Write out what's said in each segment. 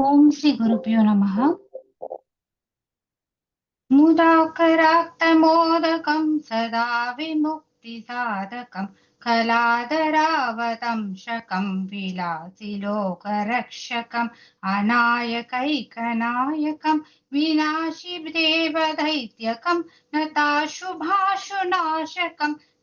ओम श्री गुरुभ्यो नमः। मुदाकराक्तमोदकं सदा विमुक्तिसाधकं कलादरावतंशकं विलासिलोकरक्षकम् अनायकैकनायकं विनाशिदेवदैत्यकं नताशुभाशुनाशकं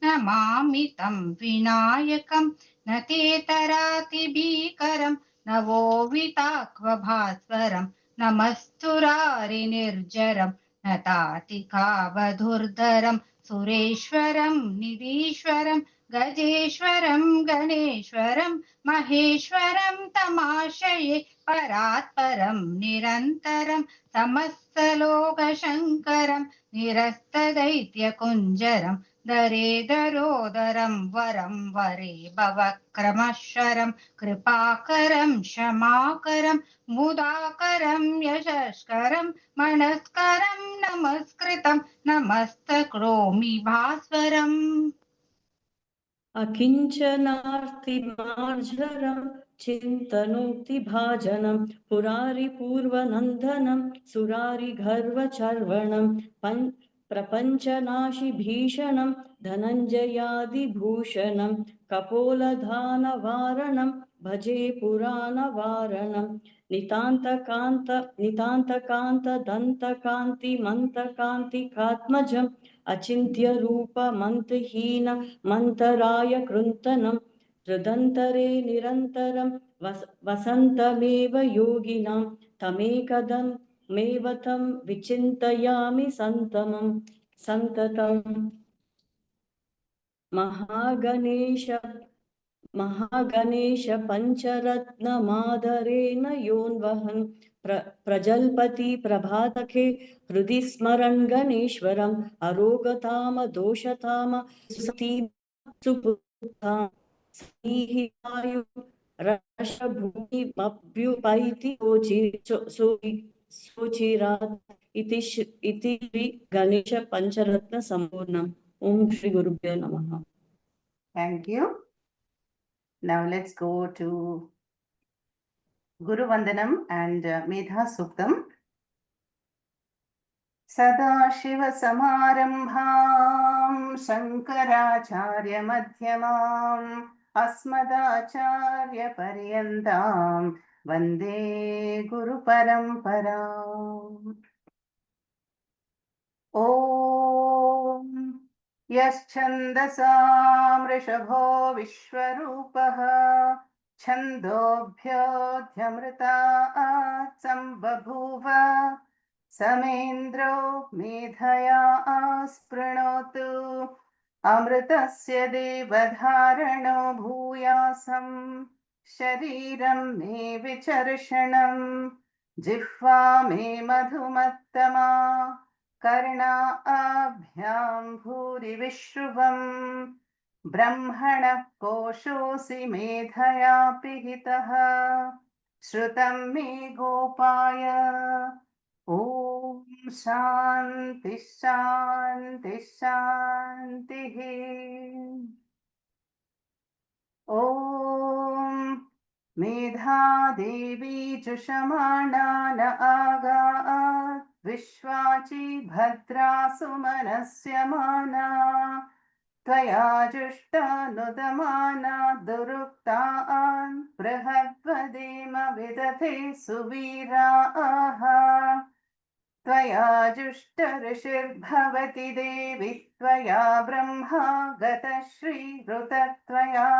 नमामि तं विनायकं न तेतरातिभीकरं नवोविताक्वभास्वरं नमस्तुरारिनिर्जरम् नतातिकावधुर्धरं सुरेश्वरं निधीश्वरं गजेश्वरं गणेश्वरं महेश्वरं तमाश्रये परात्परं निरन्तरं समस्तलोकशङ्करं निरस्तदैत्यकुञ्जरं दरेदरोदरं वरं वरे भवक्रमशरं कृपाकरं क्षमाकरं मुदाकरं यशस्करं मनस्करं नमस्कृतं नमस्तकरोमि भास्वरम्। अकिञ्चनार्तिमार्जरं चिन्तनोक्तिभाजनं पुरारिपूर्वनन्दनं सुरारिगर्वचर्वणं प्रपञ्चनाशिभीषणं धनञ्जयादिभूषणं कपोलधानवारणं भजे पुराणवारणं नितान्तकान्तदन्तकान्तिमन्तकान्तिकात्मजम् अचिन्त्यरूपमन्त्रहीन मन्तराय कृन्तनं हृदन्तरे निरन्तरं वसन्तमेव योगिनां तमेकदमेव तं विचिन्तयामि सन्ततम् महागणेश पञ्चरत्नमादरेण योन्वहन् प्रजल्पति प्रभातके हृदि स्मरन् गणेश्वरम् अरोगताम दोषताम रशभूमिमभ्युपैति सोचिरात् इति श्री गणेश पंचरत्न संपूर्णम्। ओम श्री गुरुभ्यो नमः। Thank you. Now let's go to Guru Vandanam and Medha Suktam. सदाशिवसमारम्भां शङ्कराचार्यमध्यमाम् अस्मदाचार्यपर्यन्तां वन्दे गुरुपरम्पराम्। ॐ यश्छन्दसां वृषभो विश्वरूपः छन्दोभ्योऽध्यमृतात् सम्बभूव समेन्द्रो मेधया स्पृणोतु अमृतस्य देवधारणो भूयासं शरीरं मे विचर्षणं जिह्वा मे मधुमत्तमा कर्णाभ्यां भूरि विश्रुवम् ब्रह्मणः कोशोऽसि मेधया पिहितः श्रुतं मे गोपाय। ॐ शान्ति शान्ति शान्तिः। ॐ मेधा देवी जुषमाणा न आगात् विश्वाची भद्रा सुमनस्यमाना त्वया जुष्टानुदमाना दुरुक्तान् बृहद्वदेम विदधे सुवीराः त्वया जुष्टऋषिर्भवति देवि त्वया ब्रह्मा गतश्रीहृतत्वया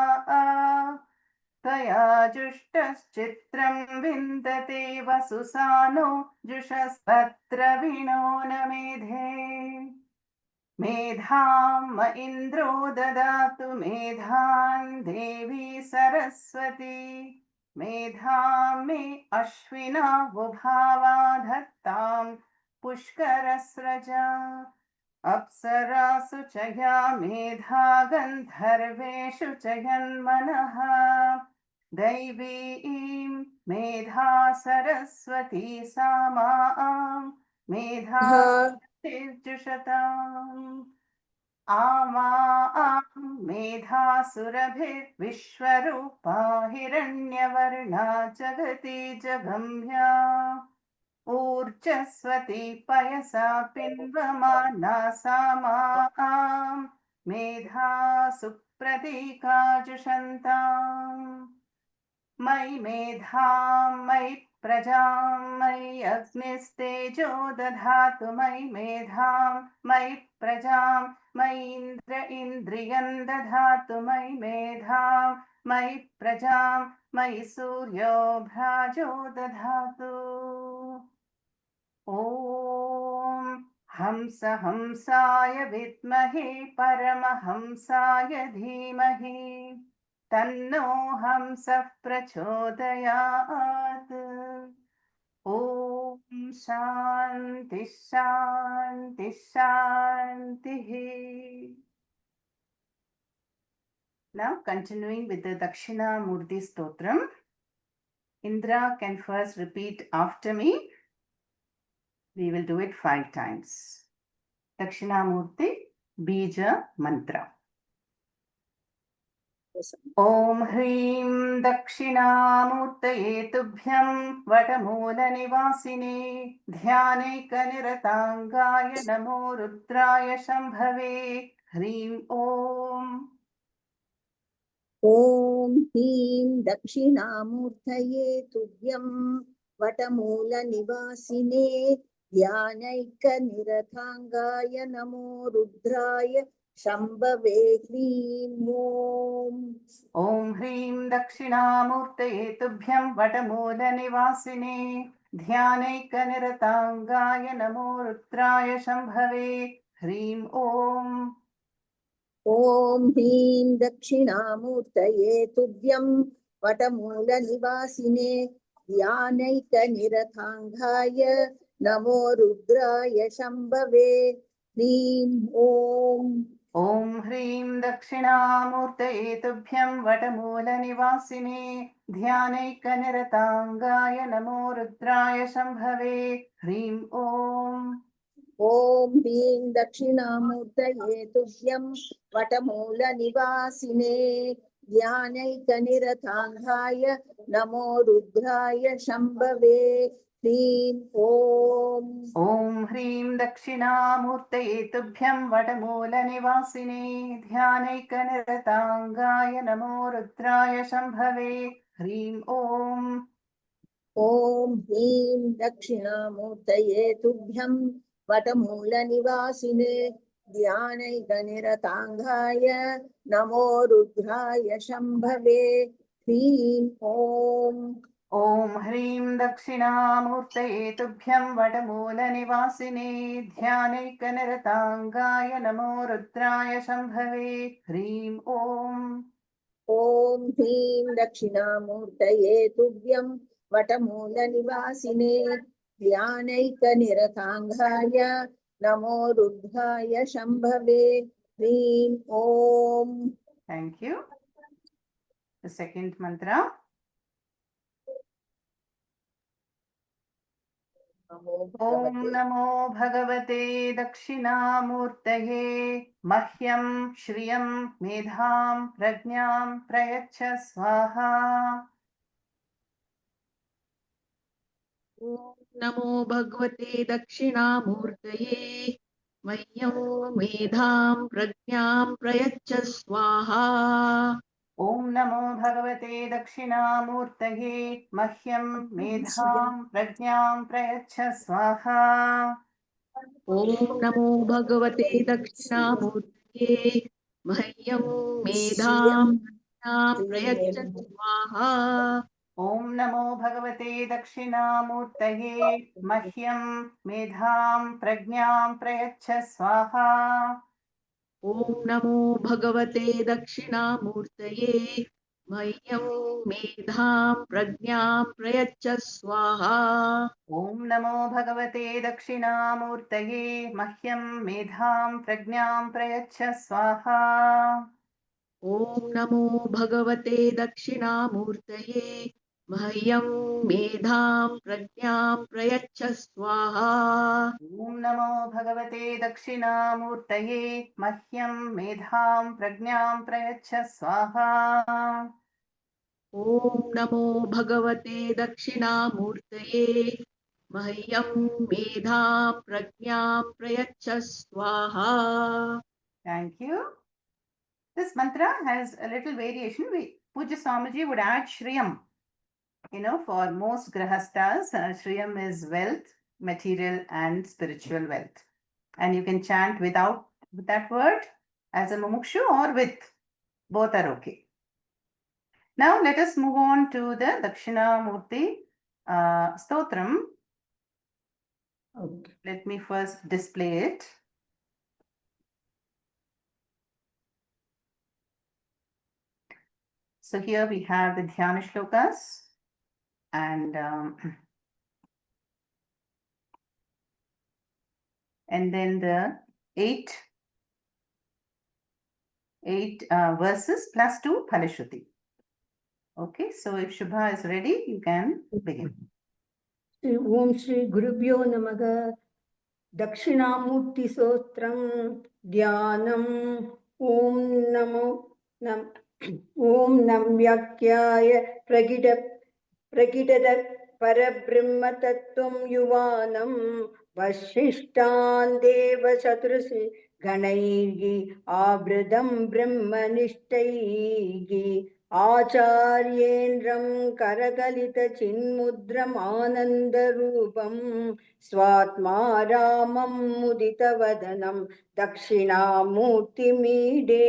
त्वया जुष्टश्चित्रं विन्दते वसुसानो जुषस्पत्रविणो न मेधे मेधां म इन्द्रो ददातु मेधां देवी सरस्वती मेधां मे अश्विना वुभावा धत्तां पुष्करस्रजा अप्सरासु च या मेधा गन्धर्वेषु च यन्मनः दैवीं मेधा सरस्वती सा मां मेधा जुषताम्। आमा मेधासुरभिर्विश्वरूपा हिरण्यवर्णा जगति जगम्या ऊर्जस्वती पयसा पिन्वमाना सा माम् मेधा सुप्रतीकाजुषन्ताम् मयि मेधां मयि प्रजां मयि अग्निस्तेजो दधातु मयि मेधां मयि प्रजां मयि इन्द्रियं दधातु मयि मेधां मयि प्रजां मयि सूर्यो भ्राजो दधातु ॐ हंस हंसाय विद्महे परमहंसाय धीमहि तन्नो हंसः प्रचोदयात् ॐ शान्ति शान्ति शान्तिः. Now continuing with the Dakshinamurti Stotram. Indra can first repeat after me. We will do it 5 times. Dakshinamurti Bija Mantra. ॐ ह्रीं दक्षिणामूर्तये तुभ्यं वटमूलनिवासिने ध्यानैकनिरताङ्गाय नमो रुद्राय शम्भवे ह्रीं ॐ ॐ ह्रीं दक्षिणामूर्तये तुभ्यं वटमूलनिवासिने ध्यानैकनिरताङ्गाय नमो रुद्राय शम्भवे ह्रीं ॐ ह्रीं दक्षिणामूर्तये तुभ्यं वटमूलनिवासिने ध्यानैकनिरताङ्गाय नमो रुद्राय शम्भवे ह्रीं ॐ ह्रीं दक्षिणामूर्तये तुभ्यं वटमूलनिवासिने ध्यानैकनिरताङ्गाय नमो रुद्राय शम्भवे ह्रीं ॐ ह्रीं दक्षिणामूर्तये तुभ्यं वटमूलनिवासिने ध्यानैकनिरताङ्गाय नमो रुद्राय शम्भवे ह्रीं ॐ ह्रीं दक्षिणामूर्तये तुभ्यं वटमूलनिवासिने ध्यानैकनिरताङ्गाय नमो रुद्राय शम्भवे ह्रीं ॐ ह्रीं दक्षिणामूर्तये तुभ्यं वटमूलनिवासिने ध्यानैकनिरताङ्गाय नमो रुद्राय शम्भवे ह्रीं ॐ ह्रीं दक्षिणामूर्तये तुभ्यं वटमूलनिवासिने ध्यानैकनिरताङ्गाय नमो रुद्राय शम्भवे ह्रीं ॐ ह्रीं दक्षिणामूर्तये तुभ्यं वटमूलनिवासिने ध्यानैकनिरताङ्गाय नमो रुद्राय शम्भवे ह्रीं ॐ ह्रीं दक्षिणामूर्तये तुभ्यं वटमूलनिवासिने ध्यानैकनिरताङ्गाय नमो रुद्राय शम्भवे ह्रीं ॐ Thank you. The second mantra. ॐ नमो भगवते दक्षिणामूर्तये मह्यं श्रियं मेधां प्रज्ञां प्रयच्छ स्वाहा ॐ नमो भगवते दक्षिणामूर्तये मह्यं मेधां प्रज्ञां प्रयच्छ स्वाहा ॐ नमो भगवते दक्षिणामूर्तये मह्यं मेधां प्रज्ञां प्रयच्छ स्वाहा ॐ नमो भगवते दक्षिणामूर्तये मह्यं मेधां प्रज्ञां प्रयच्छ स्वाहा ॐ नमो भगवते दक्षिणामूर्तये मह्यं मेधां प्रज्ञां प्रयच्छ स्वाहा ॐ नमो भगवते दक्षिणामूर्तये मह्यं मेधां प्रज्ञां प्रयच्छ स्वाहा ॐ नमो भगवते दक्षिणामूर्तये मह्यं मेधां प्रज्ञां प्रयच्छ स्वाहा ॐ नमो भगवते दक्षिणामूर्तये मह्यं मेधां प्रज्ञां प्रयच्छ स्वाहा। ॐ नमो भगवते दक्षिणामूर्तये मह्यं मेधां प्रज्ञां प्रयच्छ स्वाहा। ॐ नमो भगवते दक्षिणामूर्तये मह्यं मेधां प्रज्ञां प्रयच्छ स्वाहा। Thank you. This mantra has a little variation. Pujya Swamiji would add Shriyam. For most grahastas, Shriyam is wealth, material and spiritual wealth. And you can chant with that word as a mumukshu or with. Both are okay. Now let us move on to the Dakshinamurti Stotram. Okay. Let me first display it. So here we have the Dhyana Shlokas and then the eight verses plus 2 Phalashruti. Okay, so if Shubha is ready, you can begin. Om Shri Gurubhyo Namaha. Dakshinamurti Sotram Dhyanam Om Namo Nam Om Namyakyaya Pragita Parabrahma Tattvam Yuvanam Vashishtan Deva Chaturasi Ganaigi Abradam Brahmanishtaigi Acharyendram Karagalita Chinmudram Anandarupam Swatma Ramam Muditavadanam Dakshinamurtimide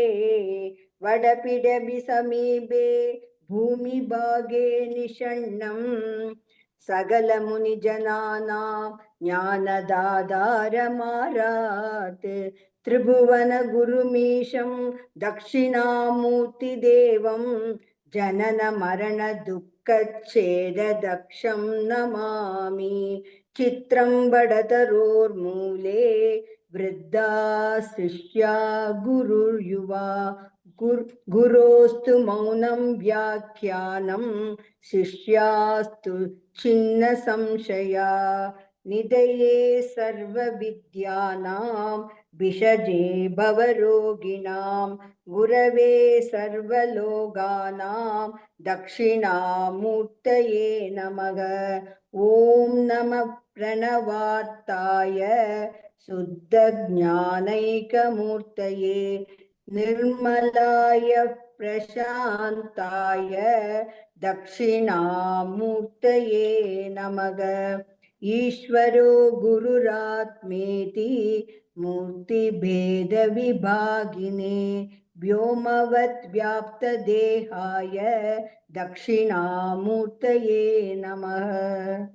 Vadapidabi Samibe Bhumi Bhage Nishannam Sagala Muni Janana Jnanadadara Marat Tribhuvana Gurumisham Dakshinamurti Devam Janana Marana Dukkacheda Daksham Namami Chitram Badataror Vriddha Sishya Gurur Yuva Gurostu Maunam Vyakhyanam Shishyastu Chinna Samshaya Nidaye Sarva Vidyanam Vishaje Bhavaroginam Gurave Sarva Loganam Dakshinamurtaye Namaha Om Namah Pranavartaya Suddha-jnanaika-murtaye Nirmalaya Prashantaya Dakshinamurtaye Namaha Ishvaro Gururatmeti Murti Bheda Vibhagine Vyomavat Vyapta Dehaya Dakshinamurtaye Namaha.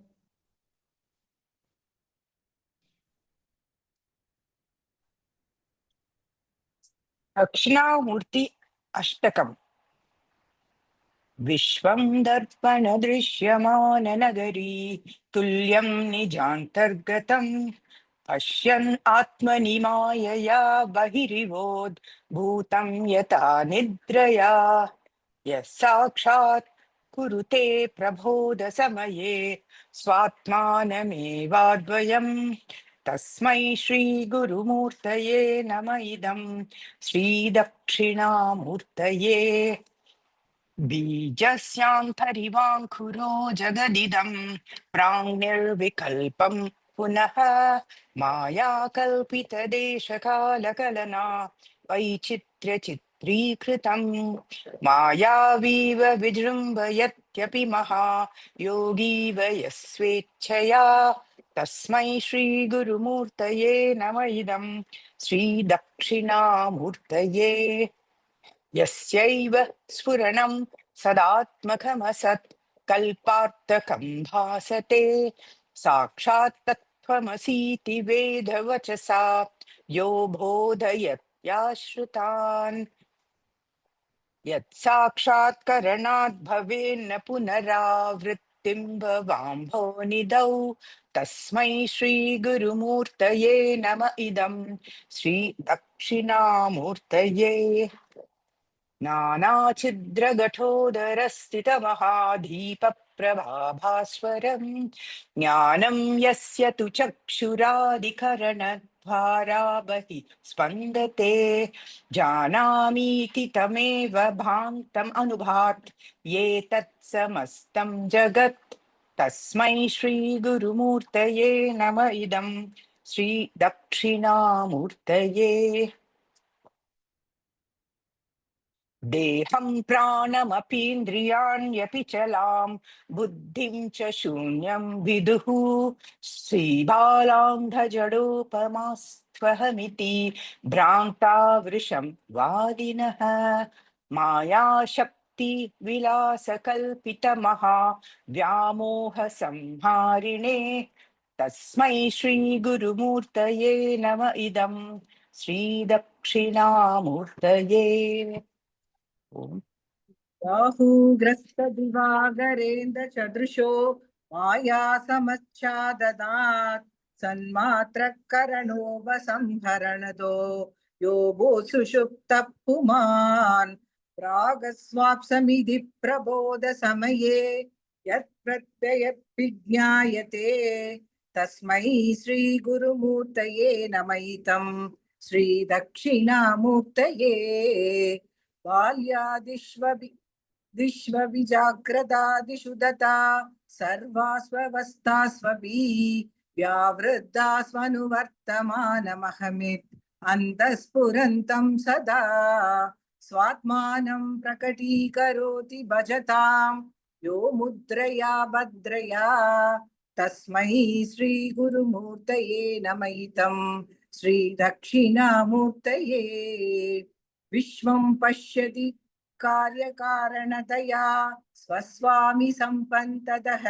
Dakshinamurti ashtakam विश्वं दर्पण दृश्यमान नगरी तुल्यं निजान्तर्गतं पश्यन् आत्मनि मायया बहिरिवोद् भूतं यथा निद्रया यः साक्षात् कुरुते प्रबोध समये स्वात्मानमेवाद्वयम् तस्मै श्री गुरुमूर्तये नम इदं श्री दक्षिणामूर्तये बीजस्यान्तरिवाङ्कुरो जगदिदं प्राङ्निर्विकल्पं पुनः मायाकल्पितदेशकालकलना वैचित्र्यचित्रीकृतम् मायावीव विजृम्भयत्यपि महा योगीव यस्वेच्छया तस्मै श्रीगुरुमूर्तये नम इदं श्रीदक्षिणामूर्तये यस्यैव स्फुरणं सदात्मकमसत् कल्पार्थकं भासते साक्षात् तत्त्वमसीति वेदवचसा यो बोधयत्याश्रितान् यत् साक्षात्करणात् भवेन्न पुनरावृत्तिं भवाम्भोनिधौ तस्मै श्रीगुरुमूर्तये नम इदं श्रीदक्षिणामूर्तये नानाछिद्रघटोदरस्थितमहादीप प्रभाभास्वरम् ज्ञानं यस्य तु चक्षुरादिकरणद्वारा बहिः स्पन्दते जानामीति तमेव भान्तम् अनुभात् ये तत्समस्तं जगत् तस्मै श्रीगुरुमूर्तये नम इदं श्रीदक्षिणामूर्तये देहं प्राणमपीन्द्रियाण्यपि चलां बुद्धिं च शून्यं विदुः श्रीबालान्धजडोपमास्त्वहमिति भ्रान्ता वृषं वादिनः मायाशक्ति विलासकल्पितमहा व्यामोहसंहारिणे तस्मै श्रीगुरुमूर्तये नम इदं श्रीदक्षिणामूर्तये। ओम बाहुग्रस्तदिवागरेन्द्रचदृशो माया समच्छाददात् सन्मात्रकरणोपसंहरणदो योगो सुषुप्तः पुमान् प्रागस्वाप्समिति प्रबोधसमये यत्प्रत्ययविज्ञायते तस्मै श्रीगुरुमूर्तये नमैतं श्रीदक्षिणामूर्तये बाल्यादिष्वभिजाग्रदादिषु दता सर्वास्वस्थास्वपि व्यावृद्धास्वनुवर्तमानमहमित् अन्तःस्फुरन्तं सदा स्वात्मानं प्रकटीकरोति भजतां यो मुद्रया भद्रया तस्मै श्रीगुरुमूर्तये नमैतं श्रीदक्षिणामूर्तये विश्वं पश्यति कार्यकारणतया स्वस्वामि सम्पन्ततः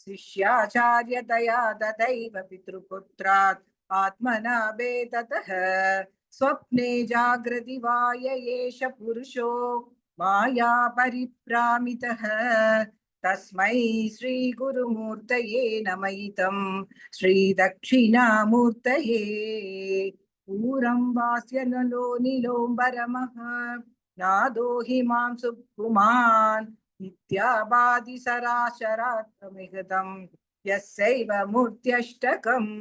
शिष्याचार्यतया तथैव पितृपुत्रात् आत्मना भेदतः स्वप्ने जागृति वाय एष पुरुषो माया परिभ्रामितः तस्मै श्रीगुरुमूर्तये नमैतं श्रीदक्षिणामूर्तये पूरं वास्य नलो नीलोम्बरमः नादो हिमांशु पुमान् नित्याबाधि सराशरात्ममिगतं यस्यैव मूर्त्यष्टकम्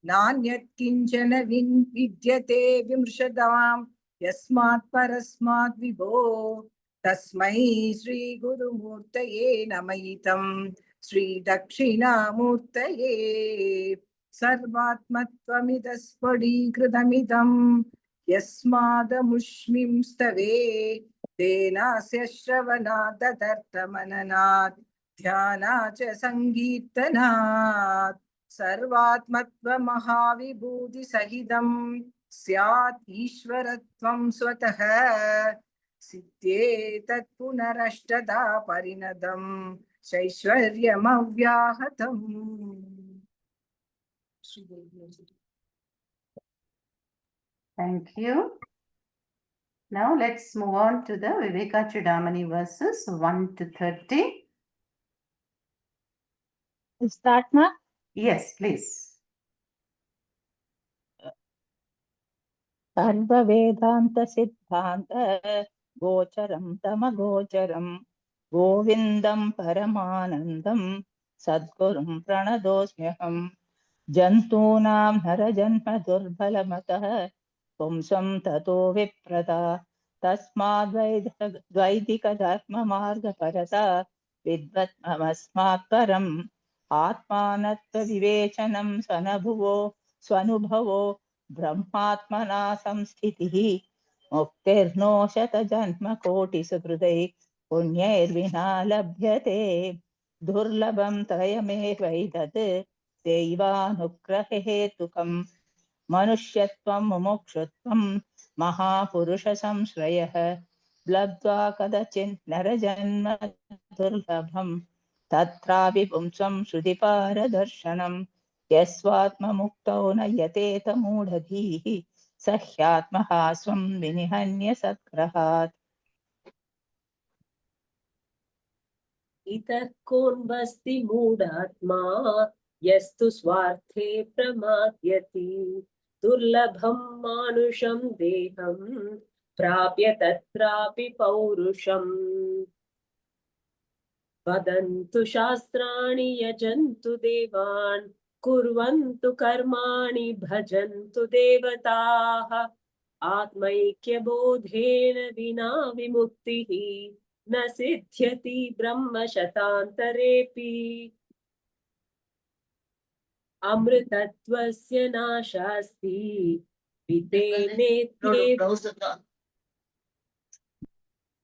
नान्यत् किञ्चन विद्यते विमृशतां यस्मात् परस्मात् विभो तस्मै श्रीगुरुमूर्तये नमैतं श्रीदक्षिणामूर्तये सर्वात्मत्वमिदस्फुटीकृतमिदं यस्मादमुष्मिं स्तवे तेनास्य श्रवणात् तदर्थमननात् ध्यानात् च सङ्कीर्तनात् सर्वात्मत्वमहाविभूतिसहितं स्यात् ईश्वरत्वं स्वतः सिद्ध्येतत् पुनरष्टधा परिणतं शैश्वर्यमव्याहतम्। Thank you. Now let's move on to the Viveka Chudamani verses 1 to 30. Start, ma? Yes, please. सर्ववेदान्तसिद्धान्त गोचरं तमगोचरं गोविन्दं परमानन्दं सद्गुरुं प्रणतोऽस्म्यहम् जन्तूनां नरजन्म दुर्बलमतः पुंसं ततो विप्रता तस्माद्वैदिकधर्ममार्गपरता विद्वत्मस्मात् परम् आत्मानत्वविवेचनं स्वनुभवो ब्रह्मात्मना संस्थितिः मुक्तिर्नो शतजन्मकोटिसुहृदैः पुण्यैर्विना लभ्यते दुर्लभं त्रयमेवैतत् दैवानुग्रहेतुकम् मनुष्यत्वं मुमुक्षुत्वं महापुरुषसंश्रयः लब्ध्वा कदाचित् नरजन्म दुर्लभं तत्रापि पुंसं श्रुतिपारदर्शनं यस्वात्ममुक्तौ न यतेत मूढधीः स ह्यात्महास्वं विनिहन्य सत्ग्रहात्। इतः कोऽन्वस्ति मूढात्मा यस्तु स्वार्थे प्रमाद्यति दुर्लभं मानुषं देहं प्राप्य तत्रापि पौरुषम्। वदन्तु शास्त्राणि यजन्तु देवान् कुर्वन्तु कर्माणि भजन्तु देवताः आत्मैक्यबोधेन विना विमुक्तिः न सिद्ध्यति ब्रह्मशतान्तरेऽपि अमृतत्वस्य नाशास्ति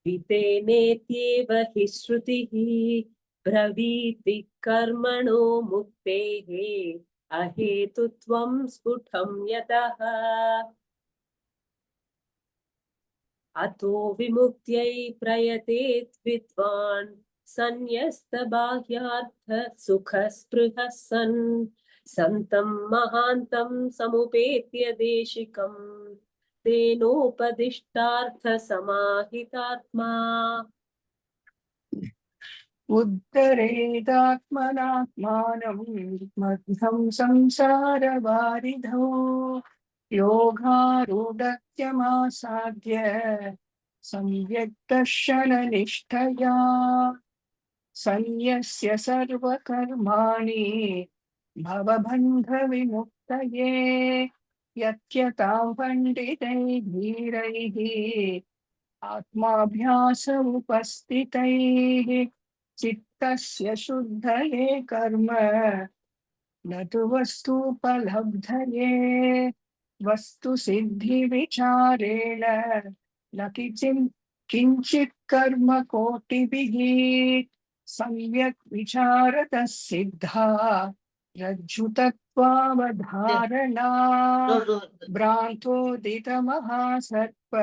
वितेनेत्येव हि श्रुतिः ब्रवीति कर्मणो मुक्तेः अहेतुत्वं स्फुटं यतः अतो विमुक्त्यै प्रयतेत् विद्वान् सन्न्यस्तबाह्यार्थ सुखस्पृहः सन् सन्तं महान्तं समुपेत्य देशिकम् तेनोपदिष्टार्थ समाहितात्मा उद्धरेदात्मनात्मानं मध्यं संसारवारिधौ योगारूढत्यमासाद्य सम्यक् दर्शननिष्ठया सन्न्यस्य सर्वकर्माणि भवबन्धविमुक्तये यत्यतां पण्डितैः धीरैः आत्माभ्यास उपस्थितैः चित्तस्य शुद्धये कर्म न तु वस्तुपलब्धये वस्तुसिद्धिविचारेण न किञ्चित् कर्म कोटिभिः सम्यक् विचारतः सिद्धा रज्जुतत्वावधारणा भ्रान्तोदितमहासर्प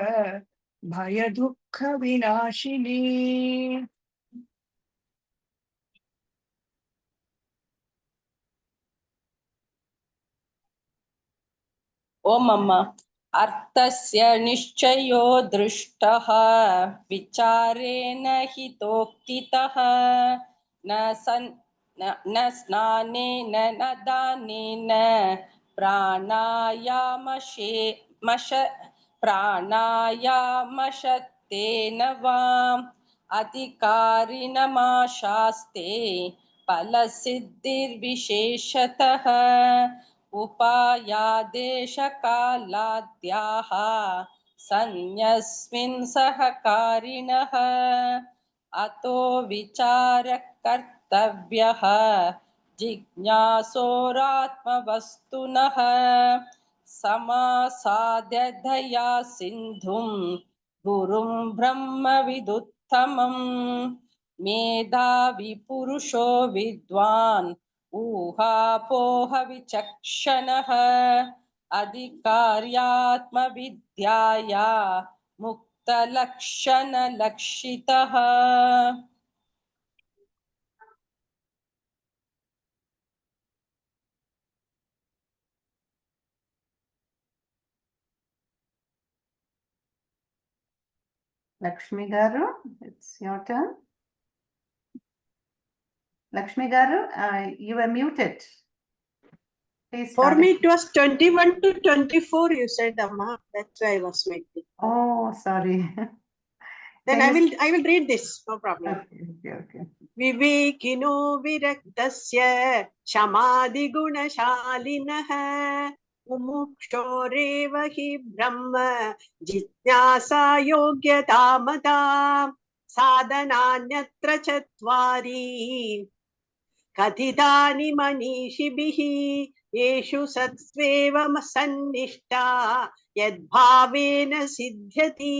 भयदुःखविनाशिनी ओम अम्मा अर्थस्य निश्चयो दृष्टः विचारेण हितोक्तितः न स्नानेन न दानेन प्राणायामशक्तेन वाम् अधिकारिणमाशास्ते फलसिद्धिर्विशेषतः उपायादेशकालाद्याः सन्न्यस्मिन् सहकारिणः अतो विचारः कर्तव्यः जिज्ञासोरात्मवस्तुनः समासाद्य दया सिन्धुं गुरुं ब्रह्मविदुत्तमम् मेधावी पुरुषो विद्वान् ऊहापोह विचक्षणः अधिकार्यात्मविद्याया मुक्तलक्षणलक्षितः Lakshmi Garu, it's your turn. Lakshmi Garu, you were muted. Please For start me, it. it was 21 to 24, you said, Amma. That's why I was making. Oh, sorry. Then Can you I will read this, no problem. Okay. विवेकिनो विरक्तस्य क्षमादिगुणशालिनः मुमुक्षोरेव हि ब्रह्म जिज्ञासा योग्यतामता साधनान्यत्र चत्वारि कथितानि मनीषिभिः येषु सत्स्वेव सन्निष्ठा यद्भावेन सिद्ध्यति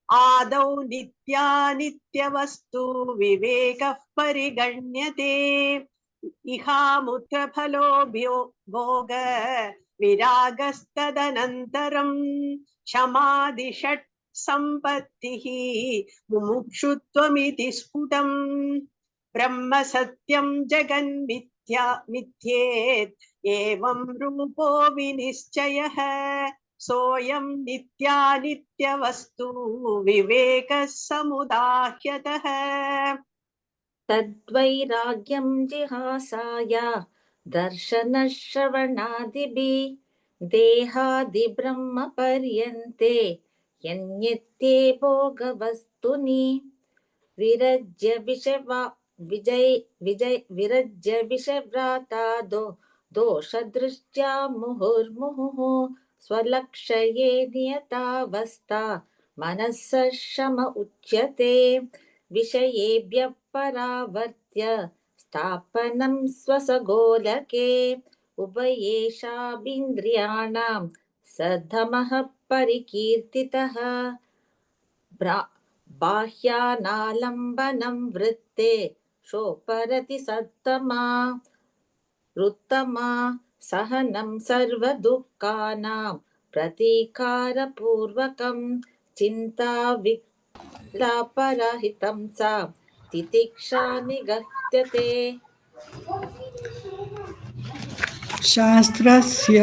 आदौ नित्यानित्यवस्तु विवेकः परिगण्यते इहामुत्र फलो भोग विरागस्तदनन्तरं क्षमादिषट् सम्पत्तिः मुमुक्षुत्वमिति स्फुटम् ब्रह्म सत्यं जगन्मिथ्येत् एवं रूपो विनिश्चयः सोऽयं नित्यानित्यवस्तु विवेकः समुदाह्यतः तद्वैराग्यं जिहासाय दर्शनश्रवणादिभिः देहादिब्रह्मपर्यन्ते यन्नित्ये भोगवस्तुनि विरज्य विरज्य विषव्राता दोषदृष्ट्या मुहुर्मुहुः स्वलक्षये नियतावस्था मनः शम उच्यते विषयेभ्यः परावर्त्य स्थापनं स्वसगोलके उभयेषामिन्द्रियाणां सद्धमः परिकीर्तितः बाह्यानालम्बनं वृत्ते शोपरति रुत्तमा सहनं सर्वदुःखानां प्रतीकारपूर्वकं चिन्ताविलापरहितं सा तितिक्षा निगह्यते शास्त्रस्य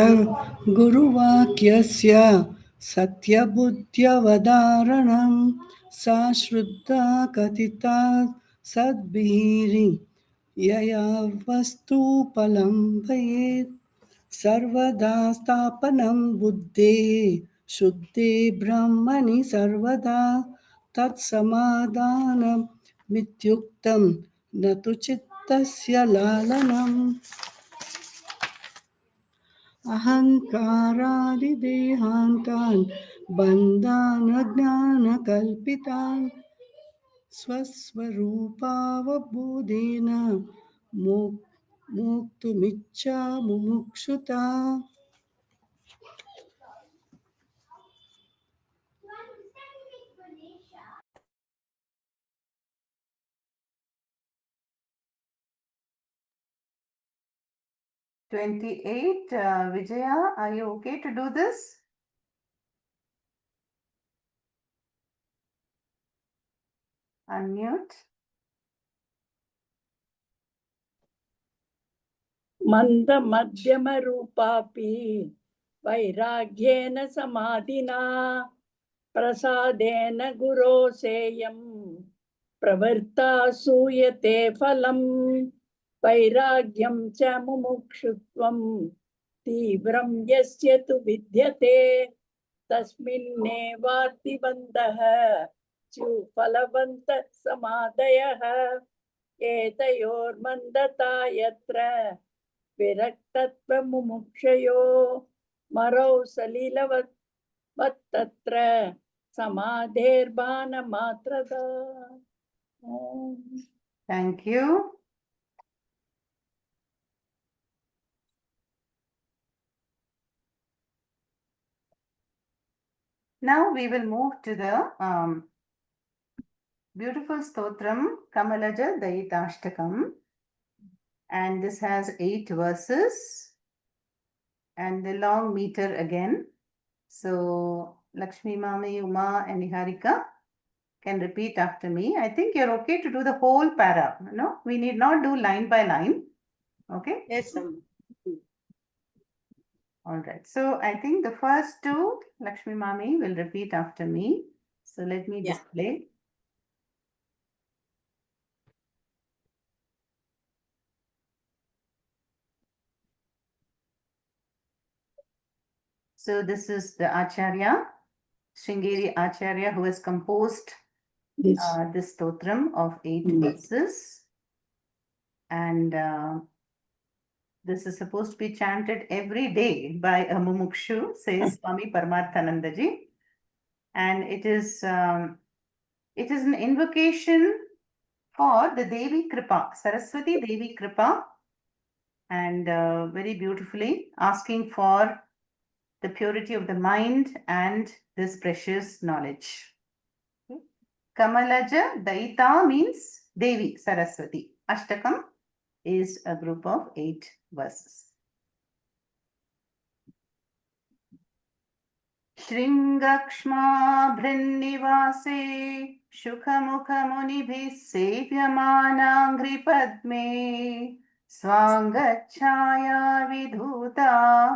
गुरुवाक्यस्य सत्यबुद्ध्यवधारणं सा श्रद्धा कथिता सद्भिः यया वस्तुफलं भयेत् सर्वदा स्थापनं बुद्धे शुद्धे ब्रह्मणि सर्वदा तत्समाधानमित्युक्तं न तु चित्तस्य लालनम् अहङ्कारादिदेहान्तान् बन्धानज्ञानकल्पितान् स्वस्वरूपावबोधेन मोक्तुमिच्छा मुमुक्षुता. Vijaya, are you okay to do this? Unmute. मन्दमध्यमरूपापि वैराग्येन समाधिना प्रसादेन गुरो सेयं प्रवृत्ता सूयते फलम् वैराग्यं च मुमुक्षुत्वं तीव्रं यस्य तु विद्यते तस्मिन्नेवार्तिबन्धः फलवन्तः समादयः एतयोर्मन्दता यत्र विरक्तत्वमुमुक्षयो मरौ सलिलवत्तत्र समाधेर्बाणमात्रदा. Thank you. Now we will move to the beautiful stotram Kamalaja Daitashtakam, and this has 8 verses and the long meter again. So Lakshmi Mami, Uma and Niharika can repeat after me. I think you're okay to do the whole para. No, we need not do line by line. Okay? Yes, ma'am. All right. So I think the first 2, Lakshmi Mami will repeat after me. So let me display. So this is the Acharya, Sringeri Acharya, who has composed this stotram of 8 verses. And this is supposed to be chanted every day by a mumukshu, says Swami Paramarthanandaji. And it is an invocation for the Devi Kripa, Saraswati Devi Kripa, and very beautifully asking for the purity of the mind and this precious knowledge. Kamalaja Daita means Devi Saraswati. Ashtakam is a group of 8 verses. Shringakshma Bhrannivase Shukhamukha Munibhis Sevyamana Padme Swangachaya Vidhuta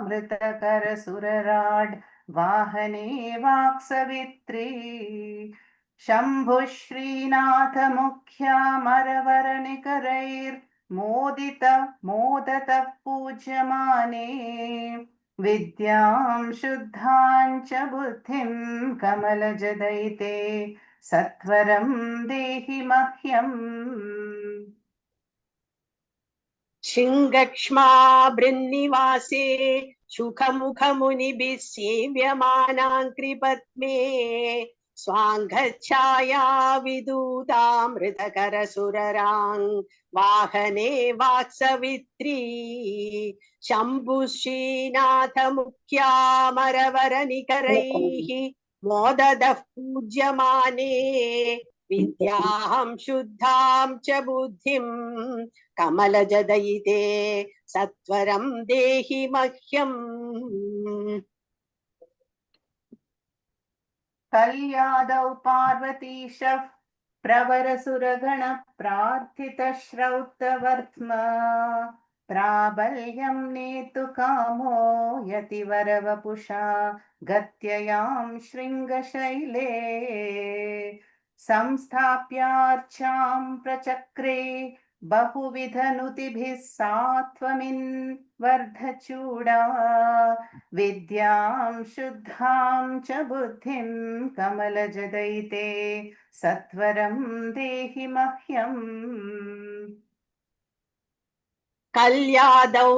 Mritakara Surarad Vahane Vaksavitri Shambhu Srinatha Mukhya Maravaranikarayir Modata Pujamane Vidyam Shuddhan cha buddhim Kamalajadaite Sattvaram dehi mahyam. शिङ्गक्ष्मा बृन्निवासे सुखमुखमुनिभिः सेव्यमानाङ्कृपद्मे स्वाङ्गच्छाया विदूतामृतकरसुरराङ् वाहने वाक्सवित्री शम्भुश्रीनाथ मुख्यामरवरनिकरैः मोददः पूज्यमाने विद्यां शुद्धां च बुद्धिं कमलजदयिते सत्वरं देहि मह्यम्। कल्यादौ पार्वतीशः प्रवरसुरगण प्रार्थितश्रौतवर्त्मा प्राबल्यं नेतु कामो यतिवरवपुषा गत्ययां शृङ्गशैले संस्थाप्यार्चां प्रचक्रे बहुविधनुतिभिः सात्वमिन् वर्धचूडा विद्यां शुद्धां च बुद्धिं कमलजदयिते सत्वरं देहि मह्यम्। कल्यादौ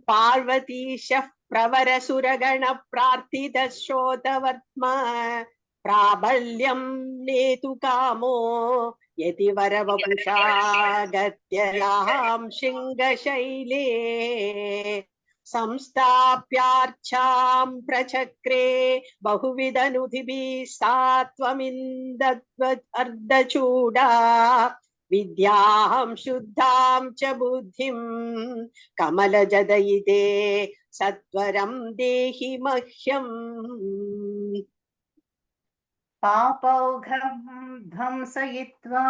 पार्वतीशः प्रवरसुरगण प्रार्थितश्रोतवर्त्मा प्राबल्यं नेतु कामो यतिवरवपुषा गत्ययां शृङ्गशैले संस्थाप्यार्चां प्रचक्रे बहुविधनुतिभिः सात्वमिन्दद्वर्धचूडा विद्यां शुद्धां च बुद्धिं कमलजदयिते सत्वरं देहि मह्यम्। पापौघं ध्वंसयित्वा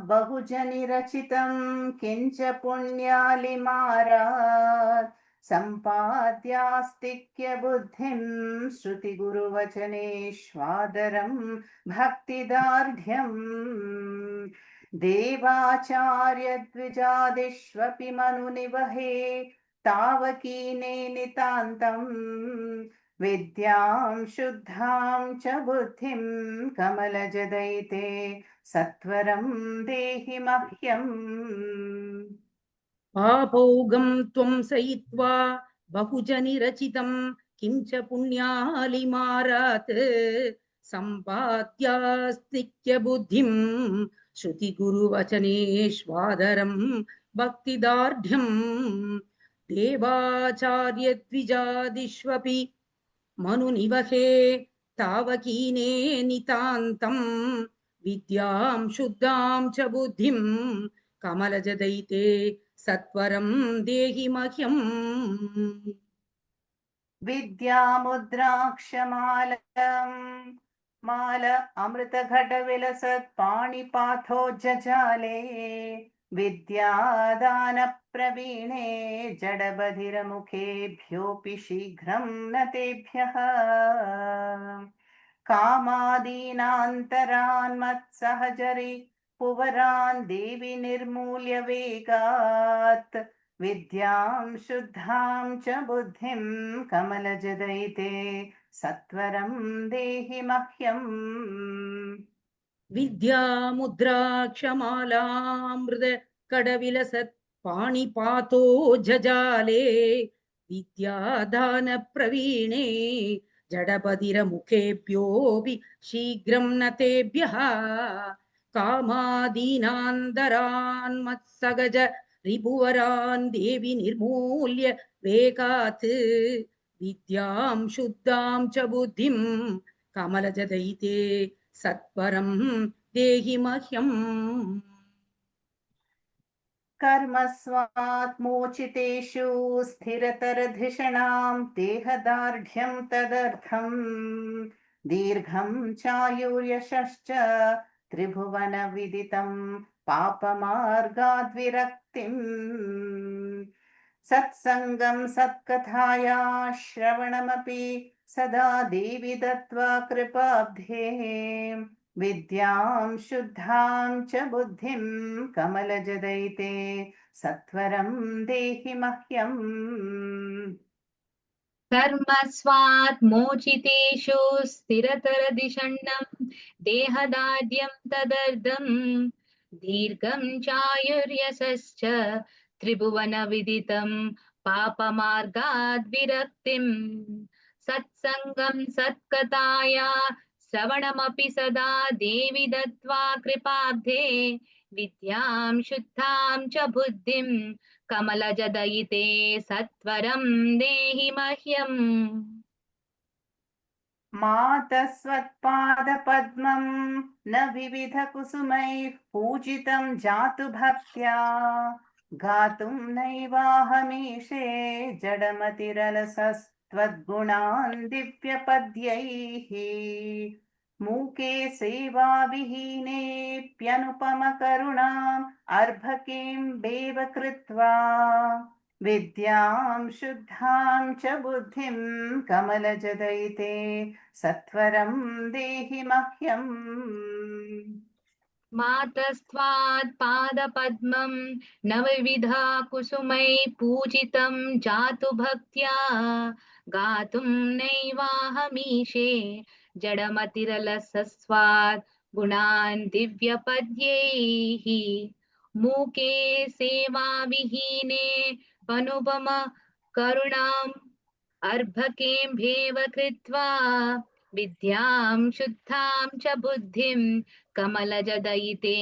बहुजनिरचितं किञ्च पुण्यालिमारात् सम्पाद्यास्तिक्य बुद्धिं श्रुतिगुरुवचनेष्वादरं भक्तिदार्ढ्यम् देवाचार्यद्विजादिष्वपि मनुनिवहे तावकीने नितान्तम् विद्यां शुद्धां च बुद्धिं कमलजदयिते सत्वरं देहि मह्यम्। पापौघं त्वंसयित्वा बहुजनिरचितं किञ्च पुण्यालिमारात् सम्पाद्यास्तिक्य बुद्धिं श्रुतिगुरुवचनेष्वादरं भक्तिदार्ढ्यम् देवाचार्यद्विजादिष्वपि मनुनिवहे तावकीने नितान्तं विद्यां शुद्धां च बुद्धिं कमलजदयिते सत्वरं देहि मह्यम्। माल अमृतघटविलसत् पाणिपाथोज्जजाले विद्यादानप्रवीणे जडबधिरमुखेभ्योऽपि शीघ्रं न तेभ्यः कामादीनान्तरान् मत्सहचरि पुवरान् देवि निर्मूल्य वेगात् विद्यां शुद्धां च बुद्धिं कमलजदयिते सत्वरं देहि मह्यम्। विद्यामुद्राक्षमालामृत कडविलसत् पाणिपातो जजाले विद्यादानप्रवीणे जडबधिरमुखेभ्योऽपि शीघ्रं न तेभ्यः कामादीनान्तरान् मत्सगज रिपुवरान् देवि निर्मूल्य वेगात् विद्यां शुद्धां च बुद्धिं कमलजदयिते सत्वरं देहि मह्यम्। कर्मस्वात् मोचितेषु स्थिरतरधिषणां देहदार्ढ्यं तदर्थं दीर्घं चायुर्यशश्च त्रिभुवनविदितं पापमार्गाद्विरक्तिम् सत्संगं सत्कथाया श्रवणमपि सदा देवि दत्त्वा कृपाब्धे विद्यां शुद्धां च बुद्धिं कमलजदयिते सत्वरं देहि मह्यम्। कर्मस्वात् मोचितेषु स्थिरतरधिषण्णं देहदार्ढ्यं तदर्थं दीर्घं चायुर्यशश्च त्रिभुवनविदितं पापमार्गाद् विरक्तिं सत्सङ्गं सत्कथाया श्रवणमपि सदा देवि दत्त्वा कृपाब्धे विद्यां शुद्धां च बुद्धिं कमलजदयिते सत्वरं देहि मह्यम् मातस्वत्पादपद्मं न विविधकुसुमैः पूजितं जातु भक्त्या गातुं नैवाहमीशे जडमतिरलसस्त्वद्गुणान् दिव्यपद्यैः मूके सेवाविहीनेऽप्यनुपमकरुणाम् अर्भकीं बेव कृत्वा विद्यां शुद्धां च बुद्धिं कमलजदयिते सत्वरं देहि मह्यम् मातस्त्वात् पादपद्मं नवविधा कुसुमै पूजितं जातु भक्त्या गातुं नैवाहमीशे जडमतिरलसस्वात् गुणान् दिव्यपद्यैः मूके सेवाविहीने अनुपम करुणाम् अर्भकें भेव कृत्वा विद्यां शुद्धां च बुद्धिं कमलजदयिते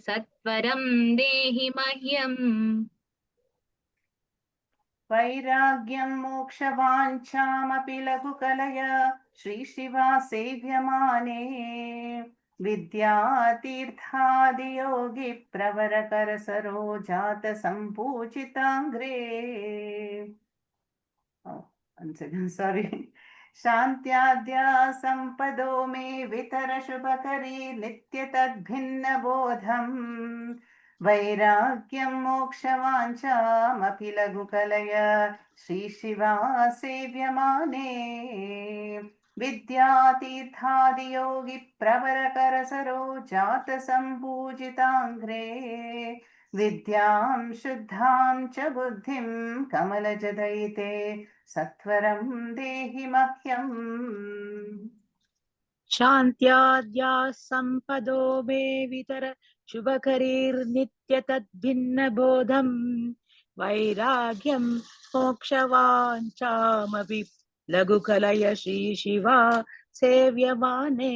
सत्वरं देहि मह्यम् वैराग्यं मोक्षवाञ्छामपि लघुकलय श्रीशिवा सेव्यमाने विद्यातीर्थादियोगि प्रवरकर सरोजात सम्पूजिताङ्ग्रे one second, sorry. शान्त्याद्या सम्पदो मे वितर शुभकरी नित्य तद्भिन्न बोधम् वैराग्यं मोक्षवाञ्छामपि लघुकलय श्रीशिवा सेव्यमाने विद्यातीर्थादियोगि प्रवरकर सरोजात सम्पूजिताङ्ग्रे विद्यां शुद्धां च बुद्धिं कमलजदयिते सत्वरं देहि मह्यम् शान्त्याद्या सम्पदो मे वितर शुभकरीर्नित्य तद्भिन्न बोधम् वैराग्यं मोक्षवाञ्छामपि लघुकलय श्रीशिवा सेव्यमाने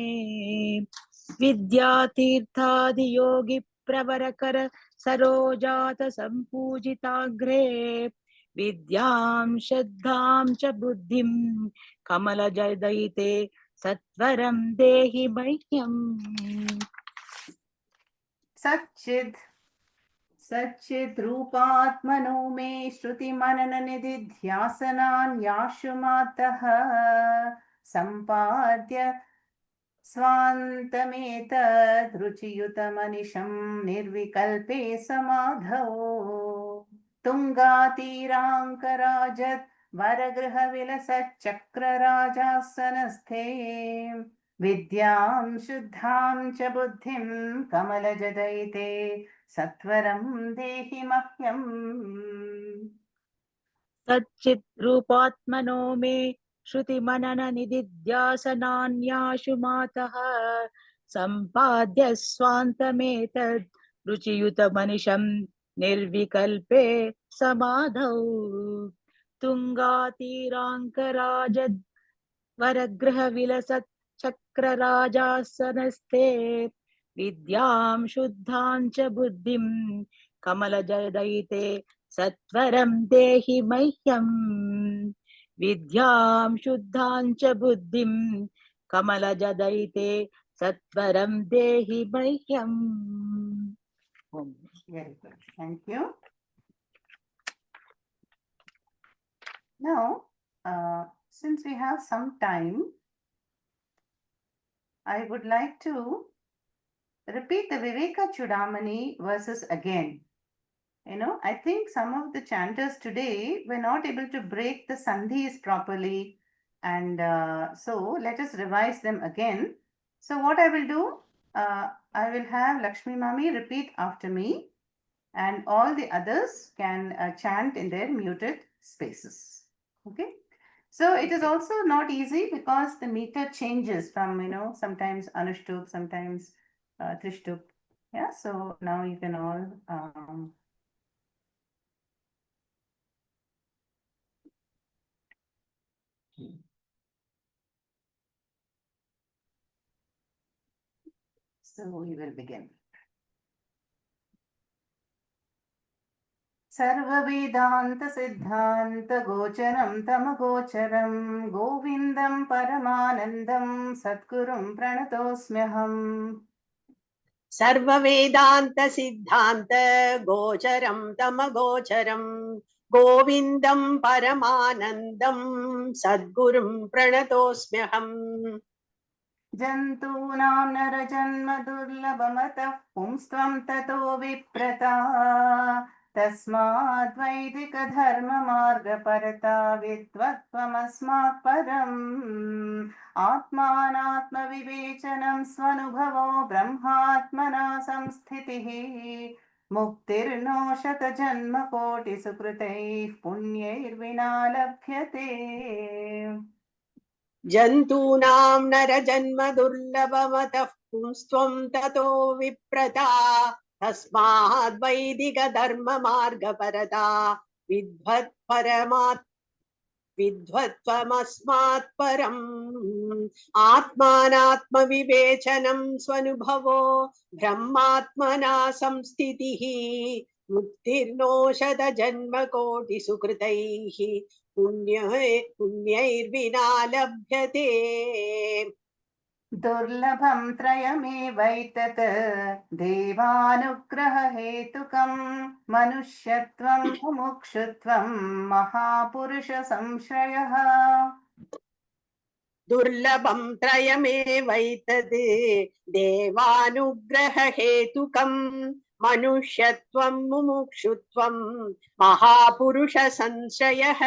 विद्यातीर्थादियोगि प्रवरकर सरोजात सम्पूजिताग्रे विद्यां शुद्धां च बुद्धिं कमलजदयिते सत्वरं देहि मह्यम् सच्चिद् रूपात्मनो मे श्रुतिमनननिधिध्यासनान्याशु मातः सम्पाद्य स्वान्तमेतद् रुचियुतमनिशं निर्विकल्पे समाधौ तुङ्गातीराङ्कराजत् वरगृहविलसच्चक्रराजासनस्थे विद्यां शुद्धां च बुद्धिं कमलजदयिते सत्वरं देहि मह्यम् सच्चित् रूपात्मनो मे श्रुतिमनननिधिध्यासनान्याशु मातः सम्पाद्य स्वान्तमेतद् रुचियुतमनिशं निर्विकल्पे समाधौ तुङ्गातीराङ्कराजद् वरगृहविलसत् चक्रराजासनस्थे विद्यां शुद्धां च बुद्धिं कमलजदयिते सत्वरं देहि मह्यम् विद्यां शुद्धां च बुद्धिं कमलजदयिते सत्वरं देहि मह्यम् Very good. Thank you. Now, since we have some time, I would like to repeat the Viveka Chudamani verses again. You know, I think some of the chanters today were not able to break the sandhis properly, and so let us revise them again. So what I will do, I will have Lakshmi Mami repeat after me, and all the others can chant in their muted spaces. Okay. So it is also not easy because the meter changes from, sometimes Anushtup, sometimes Trishtup. Yeah. So now you can all So we will begin. सर्ववेदान्त सिद्धान्त गोचरं तमगोचरं गोविन्दं परमानन्दं सद्गुरुं प्रणतोऽस्म्यहम् सर्ववेदान्त सिद्धान्त गोचरं तमगोचरं गोविन्दं परमानन्दं सद्गुरुं प्रणतोऽस्म्यहम् जन्तूनां नरजन्म दुर्लभमतः पुंस्त्वं ततो विप्रता तस्माद् वैदिकधर्ममार्गपरता विद्वत्त्वमस्मात् परम् आत्मानात्मविवेचनं स्वनुभवो ब्रह्मात्मना संस्थितिः मुक्तिर्नो शतजन्मकोटिसुकृतैः पुण्यैर्विना लभ्यते जन्तूनां नरजन्म दुर्लभमतः पुंस्त्वं ततो विप्रता तस्माद् वैदिकधर्ममार्गपरता विद्वत्त्वमस्मात् परम् आत्मानात्मविवेचनं स्वनुभवो ब्रह्मात्मना संस्थितिः मुक्तिर्नो शतजन्मकोटिसुकृतैः पुण्यैर्विना लभ्यते दुर्लभं त्रयमेवैतत् देवानुग्ररहेतुकं मनुष्यत्वं मुमुक्षुत्वं महापुरुषसंश्रयः दुर्लभं त्रयमेवैतद् देवानुग्ररहेतुकं मनुष्यत्वं मुमुक्षुत्वं महापुरुषसंश्रयः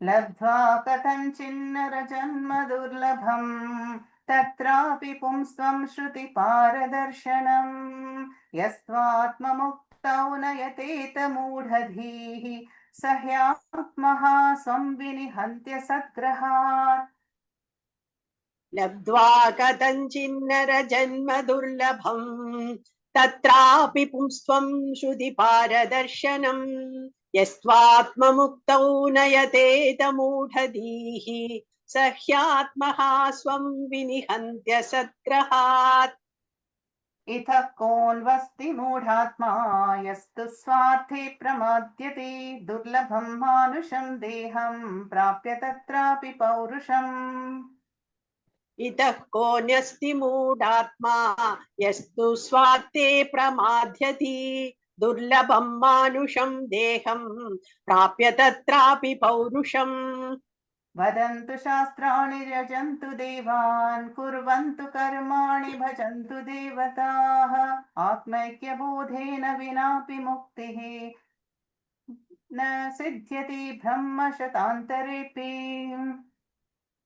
लब्ध्वा कथञ्चिन्नरजन्म दुर्लभं तत्रापि पुंस्त्वं श्रुतिपारदर्शनं यस्त्वात्ममुक्तौ नयतेत मूढधीः स ह्यात्मः स्वं विनिहन्त्य सद्ग्रहात् लब्ध्वा कथञ्चिन्नरजन्म दुर्लभं तत्रापि पुंस्त्वं श्रुतिपारदर्शनं यस्त्वात्ममुक्तौ नयतेत मूढधीः स ह्यात्मः स्वं विनिहन्त्य सद्ग्रहात् इतः कोऽन्वस्ति मूढात्मा यस्तु स्वार्थे प्रमाद्यते दुर्लभं मानुषं देहं प्राप्य तत्रापि पौरुषम् इतः कोऽन्यस्ति मूढात्मा यस्तु स्वार्थे प्रमाद्यति दुर्लभं मानुषं देहं प्राप्य तत्रापि पौरुषम् वदन्तु शास्त्राणि यजन्तु देवान् कुर्वन्तु कर्माणि भजन्तु देवताः आत्मैक्यबोधेन विनापि मुक्तिः न सिद्ध्यति ब्रह्मशतान्तरेऽपि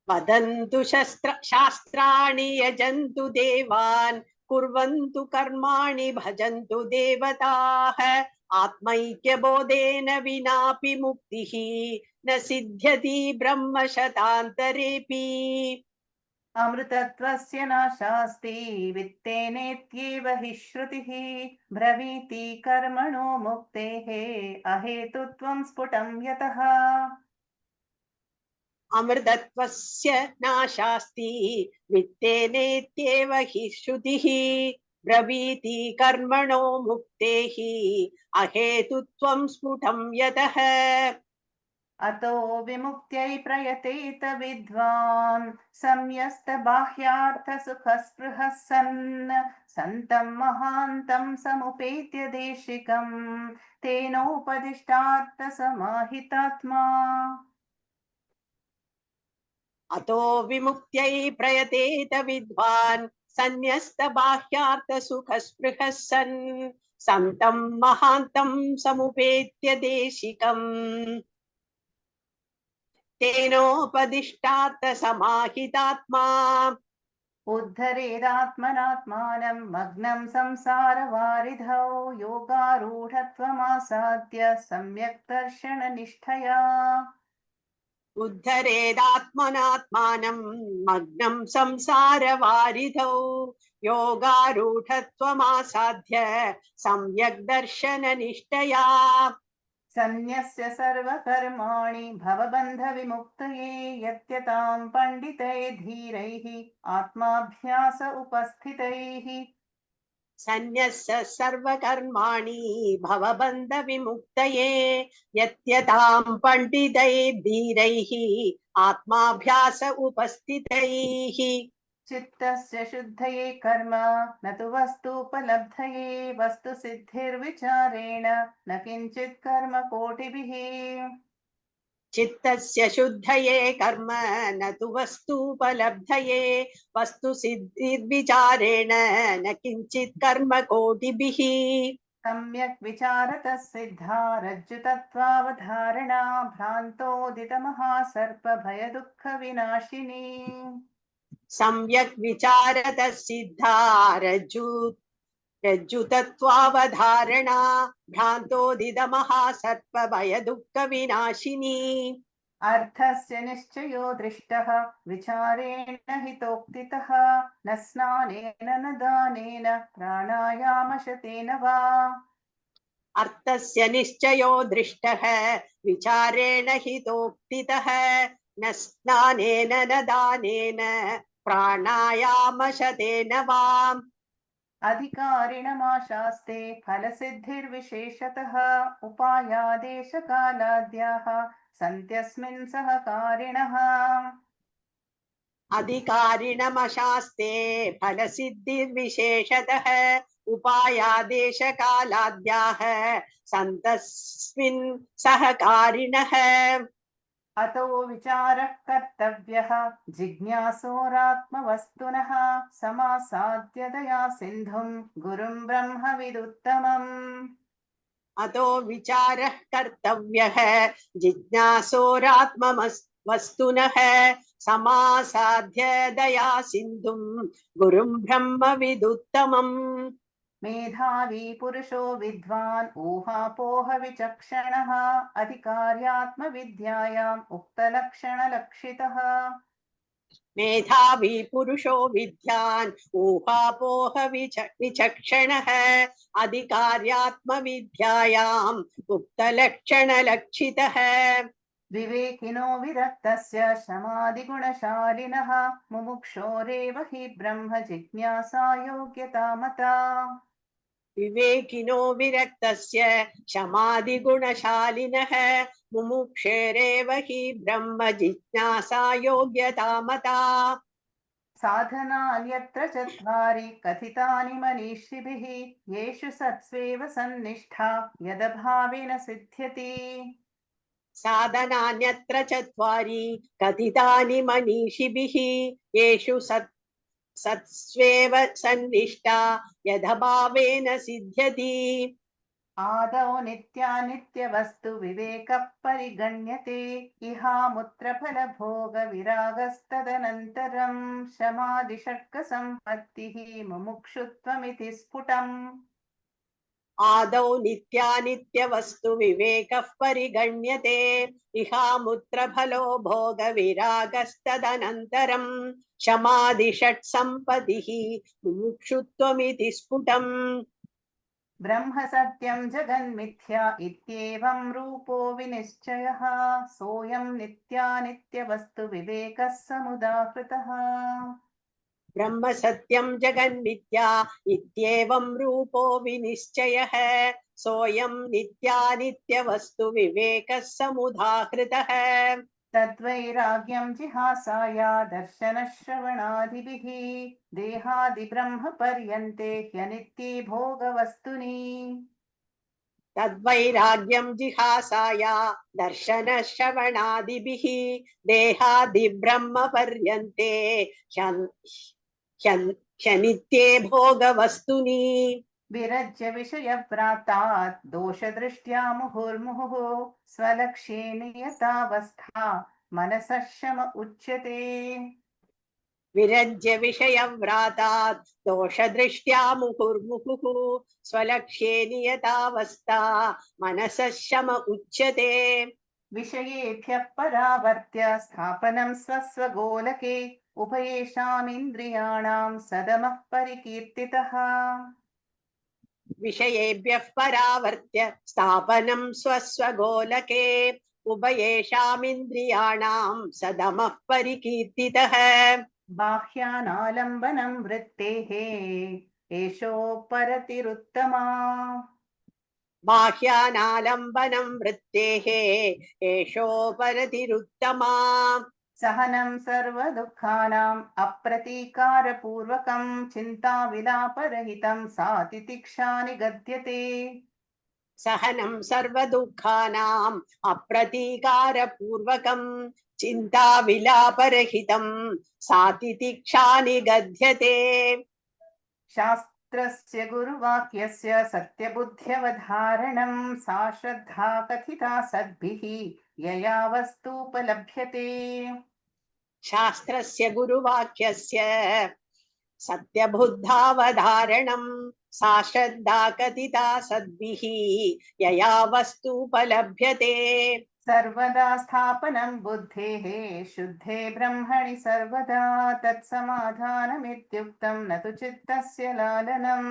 वदन्तु शास्त्राणि यजन्तु देवान् कुर्वन्तु कर्माणि भजन्तु देवताः आत्मैक्यबोधेन विनापि मुक्तिः न सिद्ध्यति ब्रह्मशतान्तरेऽपि अमृतत्वस्य नाशास्ति वित्तेनेत्येव हि श्रुतिः ब्रवीति कर्मणो मुक्तेः अहेतुत्वं स्फुटं यतः अमृतत्वस्य नाशास्ति वित्तेनेत्येव हि श्रुतिः ब्रवीति कर्मणो मुक्तेः अहेतुत्वं स्फुटं यतः अतो विमुक्त्यै प्रयतेत विद्वान् संयस्तबाह्यार्थसुखस्पृहः सन् सन्तं महान्तं समुपेत्य देशिकं तेनोपदिष्टार्थसमाहितात्मा अतो विमुक्त्यै प्रयतेत विद्वान् सन्न्यस्तबाह्यार्थसुखस्पृहः सन् सन्तं महान्तं समुपेत्य देशिकम् तेनोपदिष्टार्थसमाहितात्मा उद्धरेदात्मनात्मानं मग्नं संसारवारिधौ योगारूढत्वमासाद्य सम्यक् दर्शननिष्ठया उद्धरेदात्मनात्मानं मग्नं संसारवारिधौ योगारूढत्वमासाद्य सम्यक् दर्शननिष्ठया सन्न्यस्य सर्वकर्माणि भवबन्धविमुक्तये यत्यतां पण्डितैः धीरैः आत्माभ्यास उपस्थितैः सन्न्यस्य सर्वकर्माणि भवबन्धविमुक्तये यत्यतां पण्डितैर्धीरैः आत्माभ्यास उपस्थितैः चित्तस्य शुद्धये कर्म न तु वस्तूपलब्धये वस्तुसिद्धिर्विचारेण न किञ्चित् कर्म कोटिभिः चित्तस्य शुद्धये कर्म न तु वस्तूपलब्धये वस्तुसिद्धिर्विचारेण न किञ्चित् कर्म कोटिभिः सम्यक् विचारतः सिद्धा रज्जुतत्त्वावधारणा भ्रान्तोदितमहासर्पभयदुःखविनाशिनी सम्यक् विचारतः सिद्धा रज्जुतत्त्वावधारणा भ्रान्तोदितमहासर्पभयदुःखविनाशिनी अर्थस्य निश्चयो दृष्टः विचारेण हितोक्तितः न स्नानेन न दानेन प्राणायामशतेन वा अर्थस्य निश्चयो दृष्टः विचारेण हितोक्तितः न स्नानेन न दानेन प्राणायामशतेन वा अधिकारिणमाशास्ते फलसिद्धिर्विशेषतः उपायादेशकालाद्याः सन्त्यस्मिन् सहकारिणः अधिकारिणमशास्ते फलसिद्धिर्विशेषतः उपायादेशकालाद्याः सन्तस्मिन् सहकारिणः अतो विचारः कर्तव्यः जिज्ञासोरात्मवस्तुनः समासाद्य दया सिन्धुं गुरुं ब्रह्मविदुत्तमम् अतो विचारः कर्तव्यः जिज्ञासोरात्मवस्तुनः समासाद्य दया सिन्धुं गुरुं ब्रह्मविदुत्तमम् मेधावी पुरुषो विद्वान् ऊहापोह विचक्षणः अधिकार्यात्मविद्यायाम् उक्तलक्षणलक्षितः मेधावी पुरुषो विद्वान् ऊहापोह विचक्षणः अधिकार्यात्मविद्यायाम् उक्तलक्षणलक्षितः विवेकिनो विरक्तस्य शमादिगुणशालिनः मुमुक्षोरेव हि ब्रह्म जिज्ञासा योग्यता मता विवेकिनो विरक्तस्य शमादिगुणशालिनः मुमुक्षेरेव हि ब्रह्म जिज्ञासा योग्यता मता साधनान्यत्र चत्वारि कथितानि मनीषिभिः येषु सत्स्वेव सन्निष्ठा यदभावेन सिद्ध्यति साधनान्यत्र चत्वारि कथितानि मनीषिभिः येषु सत्स्वेव सन्निष्ठा यदभावेन सिद्ध्यति आदौ नित्यानित्यवस्तु विवेकः परिगण्यते इहामुत्र फलभोगविरागस्तदनन्तरं शमादिषट्कसम्पत्तिः मुमुक्षुत्वमिति स्फुटम् आदौ नित्यानित्यवस्तु विवेकः परिगण्यते इहामुत्र फलो भोगविरागस्तदनन्तरं शमादिषट्सम्पत्तिः मुमुक्षुत्वमिति स्फुटम् ब्रह्म सत्यं जगन्मिथ्या इत्येवं रूपो विनिश्चयः सोऽयं नित्यानित्यवस्तु विवेकः समुदाहृतः ब्रह्म सत्यं जगन्मिथ्या इत्येवं रूपो विनिश्चयः सोऽयं नित्यानित्यवस्तु विवेकः समुदाहृतः तद्वैराग्यं जिहासाया दर्शनश्रवणादिभिः देहादिब्रह्मपर्यन्ते ह्यनित्ये भोगवस्तुनि तद्वैराग्यं जिहासाया दर्शनश्रवणादिभिः देहादिब्रह्मपर्यन्ते ह्यनित्ये भोगवस्तुनि विरज्य विषयव्रातात् दोषदृष्ट्या मुहुर्मुहुः स्वलक्ष्ये नियतावस्था मनसः शम उच्यते विरज्य विषयव्रातात् दोषदृष्ट्या मुहुर्मुहुः स्वलक्ष्ये नियतावस्था मनसः शम उच्यते विषयेभ्यः परावर्त्य स्थापनं स्वस्वगोलके उभयेषामिन्द्रियाणां सदमः परिकीर्तितः विषयेभ्यः परावर्त्य स्थापनं स्वस्वगोलके उभयेषामिन्द्रियाणां सदमः परिकीर्तितः बाह्यानालम्बनं वृत्तेः एषोपरतिरुत्तमा बाह्यानालम्बनं वृत्तेः एषोपरतिरुत्तमा सहनं सर्वदुःखानाम् अप्रतीकारपूर्वकं चिन्ताविलापरहितं सा तितिक्षा निगद्यते सहनं सर्वदुःखानाम् अप्रतीकारपूर्वकं चिन्ताविलापरहितं सा तितिक्षा निगद्यते शास्त्रस्य गुरुवाक्यस्य सत्यबुद्ध्यवधारणं सा श्रद्धा कथिता सद्भिः यया वस्तूपलभ्यते शास्त्रस्य गुरुवाक्यस्य सत्यबुद्धावधारणं सा श्रद्धा कथिता सद्भिः यया वस्तूपलभ्यते सर्वदा स्थापनं बुद्धेः शुद्धे ब्रह्मणि सर्वदा तत्समाधानमित्युक्तं न तु चित्तस्य लालनम्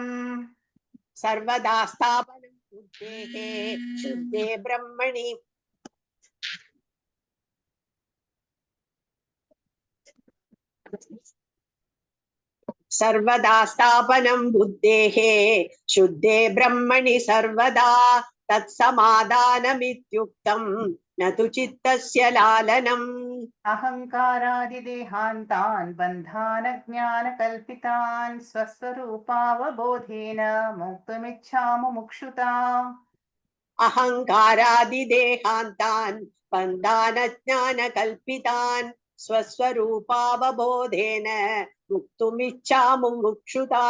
सर्वदा स्थापनं बुद्धेः शुद्धे ब्रह्मणि सर्वदा स्थापनं बुद्धेः शुद्धे ब्रह्मणि सर्वदा तत्समाधानमित्युक्तं न तु चित्तस्य लालनम् अहङ्कारादिदेहान्तान् बन्धानज्ञानकल्पितान् स्वस्वरूपावबोधेन मोक्तुमिच्छामुमुक्षुता अहङ्कारादिदेहान्तान् बन्धानज्ञानकल्पितान् स्वस्वरूपावबोधेन मुक्तुमिच्छामुमुक्षुता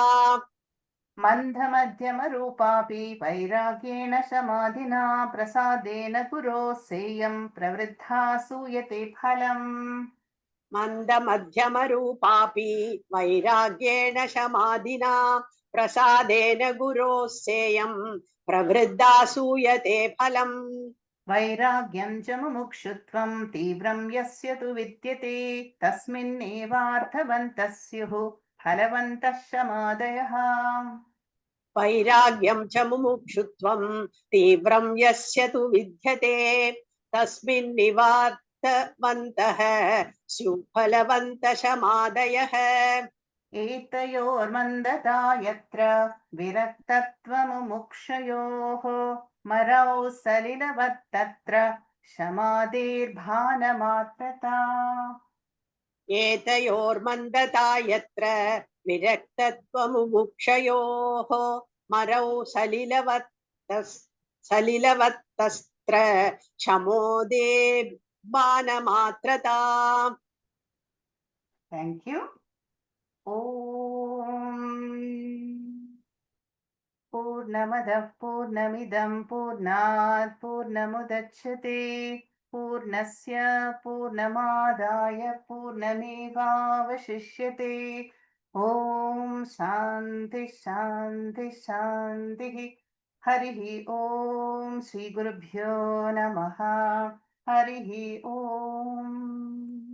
मन्दमध्यमरूपापि वैराग्येण समाधिना प्रसादेन गुरोः सेयं प्रवृद्धा सूयते फलम् मन्दमध्यमरूपापि वैराग्येण समाधिना प्रसादेन गुरोः सेयं प्रवृद्धा सूयते फलम् वैराग्यं च मुमुक्षुत्वं तीव्रं यस्य तु विद्यते तस्मिन्नेवार्थवन्तः स्युः फलवन्तः शमादयः वैराग्यं च मुमुक्षुत्वं तीव्रं यस्य तु विद्यते तस्मिन्निवार्थवन्तः स्युः फलवन्तः शमादयः एतयोर्मन्दता यत्र विरक्तत्वमुमुक्षयोः मरौ सलिलवत्तत्र शमादेर्भानमात्रता एतयोर्मन्दता यत्र विरक्तत्वमुमुक्षयोः मरौ सलिलवत्तस्त्र शमोदेर्भानमात्रता Thank you. Om Purnamadah Purnamidam Purnat Purnamudachyate Purnasya Purnamadaya Purnamevavashishyate Om Shanti Shanti Shanti Harihi Om Shri Gurubhyo Namaha Harihi Om